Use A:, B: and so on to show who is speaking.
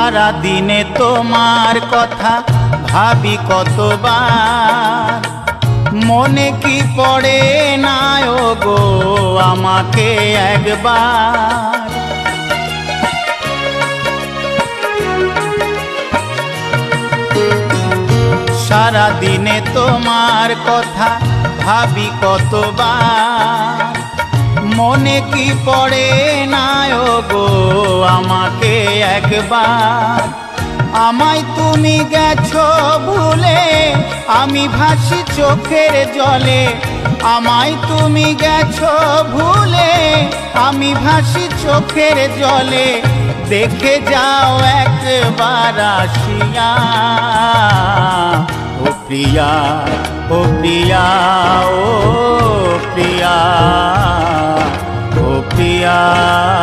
A: সারা দিনে তোমার কথা ভাবি কতবার, মনে কি পড়ে না গো আমাকে একবার। সারা দিনে তোমার কথা ভাবি কতবার, মনে কি পড়ে না গো আমাকে একবার। আমায় তুমি গেছো ভুলে, আমি ভাসি চোখের জলে। আমায় তুমি গেছো ভুলে, আমি ভাসি চোখের জলে। দেখে যাও একবার আসিয়া, ও প্রিয়া, ও প্রিয়া, ও প্রিয়া, ও প্রিয়া।